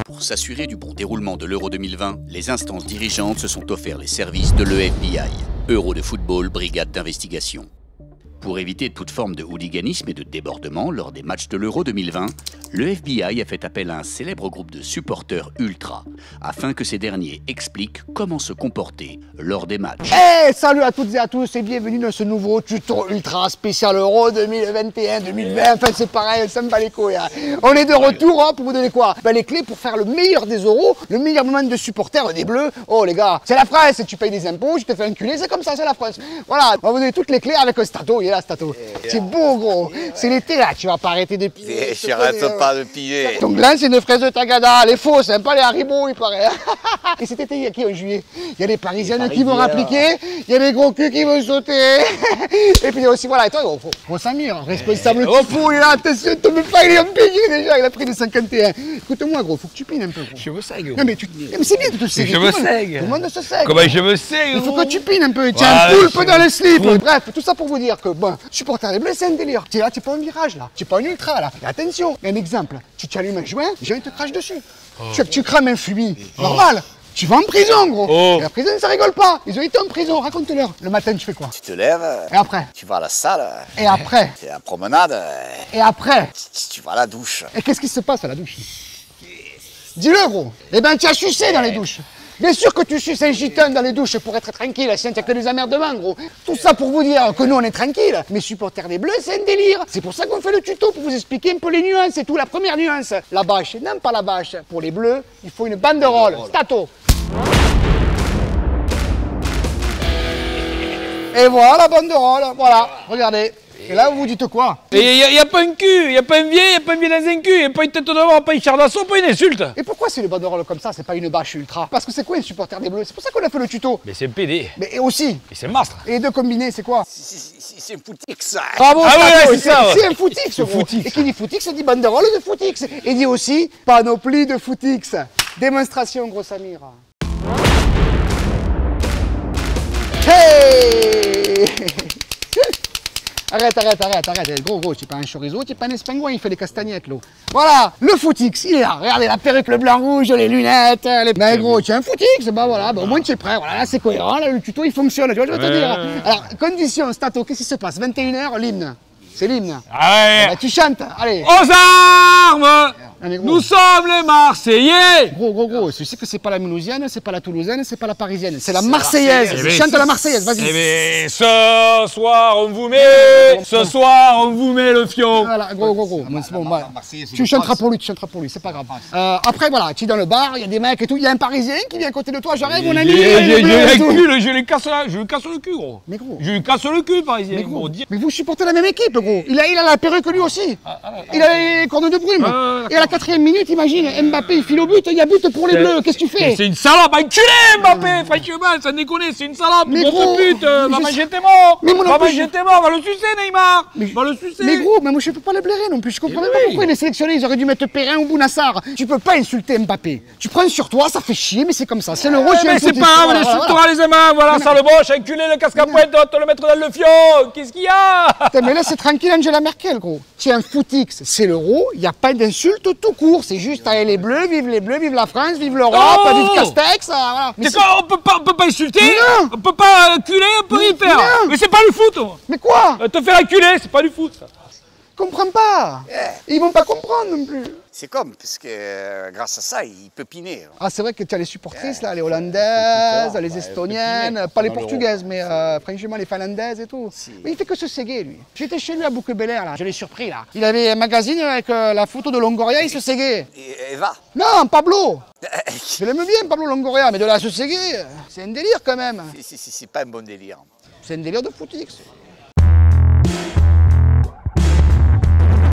Pour s'assurer du bon déroulement de l'Euro 2020, les instances dirigeantes se sont offert les services de l'EFBI, Euro de football, brigade d'investigation. Pour éviter toute forme de hooliganisme et de débordement lors des matchs de l'Euro 2020, le FBI a fait appel à un célèbre groupe de supporters ultra, afin que ces derniers expliquent comment se comporter lors des matchs. Hey, salut à toutes et à tous et bienvenue dans ce nouveau tuto ultra spécial Euro 2021-2020. Enfin c'est pareil, ça me bat les couilles. Hein. On est de retour hein, pour vous donner quoi? Les clés pour faire le meilleur des euros, le meilleur moment de supporters des Bleus. Oh les gars, c'est la France, tu payes des impôts, tu te fais enculer, c'est comme ça, c'est la France. Voilà, on va vous donner toutes les clés avec un Stato. Il est là, Stato. C'est beau gros, c'est l'été là, tu vas pas arrêter de piller. J'arrête pas de piller. Donc là c'est une fraise de Tagada, les faux, c'est pas les Haribo il paraît. Et cet été il y a qui en juillet? Il y a les Parisiennes qui vont rappliquer, il y a les gros culs qui vont sauter. Et puis il y a aussi, voilà, et toi gros Samir, responsable typho, il est là, attention, tombe pas, il est en payé déjà, il a pris des 51. Écoute-moi gros, faut que tu pines un peu gros. Je me saigue. Non mais c'est bien de te séguer. Je me saigue. Tout le monde se saigue. Comment je me saigue? Il faut que tu pines un peu, tu as un poulpe dans le slip. Bref, tout ça pour vous dire que, bon, supporter les Bleus, c'est un délire. Tu es là, tu es pas un virage là, tu es pas un ultra là. Et attention, un exemple, tu allumes un joint, les gens ils te crachent dessus. Tu crames un fumier, normal. Tu vas en prison, gros. Et la prison, ça rigole pas. Ils ont été en prison, raconte-leur. Le matin, tu fais quoi? Tu te lèves. Et après? Tu vas à la salle. Et après? Tu es en promenade. Et après? Tu vas à la douche. Et qu'est-ce qui se passe à la douche? Dis-le, gros. Eh ben, tu as sucé dans les douches. Bien sûr que tu suces un gitan dans les douches pour être tranquille, sinon tu n'as que des emmerdements, gros. Tout ça pour vous dire que nous, on est tranquille. Mais supporters des Bleus, c'est un délire. C'est pour ça qu'on fait le tuto, pour vous expliquer un peu les nuances et tout. La première nuance, la bâche. Non, pas la bâche. Pour les Bleus, il faut une banderole. Stato. Et voilà la banderole, voilà, regardez. Et là, vous dites quoi? Et il n'y a pas un cul, il n'y a pas un vieil dans un cul, il n'y a pas une tête de mort, pas une chair d'assaut, pas une insulte. Et pourquoi c'est une banderole comme ça, c'est pas une bâche ultra? Parce que c'est quoi un supporter des Bleus? C'est pour ça qu'on a fait le tuto. Mais c'est un PD. Mais aussi. Et c'est un mastre. Et les deux combinés, c'est quoi? C'est un footix. Bravo, ah ouais, c'est ça. C'est un footix, gros. Et qui dit footix, dit banderole de footix. Et dit aussi panoplie de footix. Démonstration, gros Samir. Hey! Arrête, gros, tu es pas un chorizo, tu es pas un espingouin, il fait les castagnettes, l'eau. Voilà, le footix, il est là, regardez la perruque, le blanc rouge, les lunettes, les... Ben gros, tu es un footix, bah voilà, ben, au moins tu es prêt, voilà, là c'est cohérent, là le tuto il fonctionne, tu vois, je vais te dire. Alors, condition, Stato, qu'est-ce qui se passe? 21h, l'hymne, c'est l'hymne. Ah ouais. Ben, tu chantes, allez. Aux armes! Nous sommes les Marseillais! Gros, tu sais que c'est pas la Mulhousienne, c'est pas la Toulousaine, c'est pas la Parisienne, c'est la Marseillaise. Chante la Marseillaise, vas-y. Eh bien, ce soir on vous met, le fion. Voilà, gros. Bon, c'est bon, bah, tu chanteras pour lui, c'est pas grave. Après, voilà, tu es dans le bar, il y a des mecs et tout, il y a un Parisien qui vient à côté de toi, j'arrive, mon ami. Je lui casse le cul, gros. Mais gros. Je lui casse le cul, Parisien. Mais gros, mais vous supportez la même équipe, gros. Il a la perruque lui aussi. Il a les cornes de brume. Et à la 4e minute, imagine, Mbappé, il file au but, il y a but pour les Bleus, qu'est-ce que tu fais? C'est une salope, enculé Mbappé, franchement, ça déconne, c'est une salope, mais gros pute, va manger tes morts, va le sucer Neymar, va le sucer. Mais gros, mais moi je peux pas le blairer non plus, je comprends même pas pourquoi il est sélectionné, ils auraient dû mettre Perrin ou Bounassar. Tu peux pas insulter Mbappé, tu prends sur toi, ça fait chier, mais c'est comme ça, c'est l'Euro, mais c'est pas grave, on insultera les aimants, voilà, sale boche, enculé, le casque à pointe, on va te le mettre dans le fion, qu'est-ce qu'il y a? Mais là c'est tranquille Angela Merkel, gros. C'est un footix, c'est l'Euro, il n'y a pas d'insulte tout court, c'est juste allez les Bleus, vive la France, vive l'Europe, vive Castex, voilà. C'est quoi, on peut pas insulter, non. On peut pas enculer, on peut rien faire. Non. Mais c'est pas du foot. Mais quoi? Te faire enculer, c'est pas du foot ça. Comprends pas. Ils vont pas comprendre non plus. C'est comme, parce que grâce à ça, il peut piner. Ah, c'est vrai que tu as les supportrices là, les hollandaises, les estoniennes, pas les portugaises, mais franchement les finlandaises et tout. Si. Mais il fait que se séguer lui. J'étais chez lui à Bouquet-Bel-Air là, je l'ai surpris là. Il avait un magazine avec la photo de Longoria, il se séguait. Et va. Non, Pablo. Je l'aime bien Pablo Longoria, mais de là à se séguer, c'est un délire quand même. C'est pas un bon délire. C'est un délire de footix.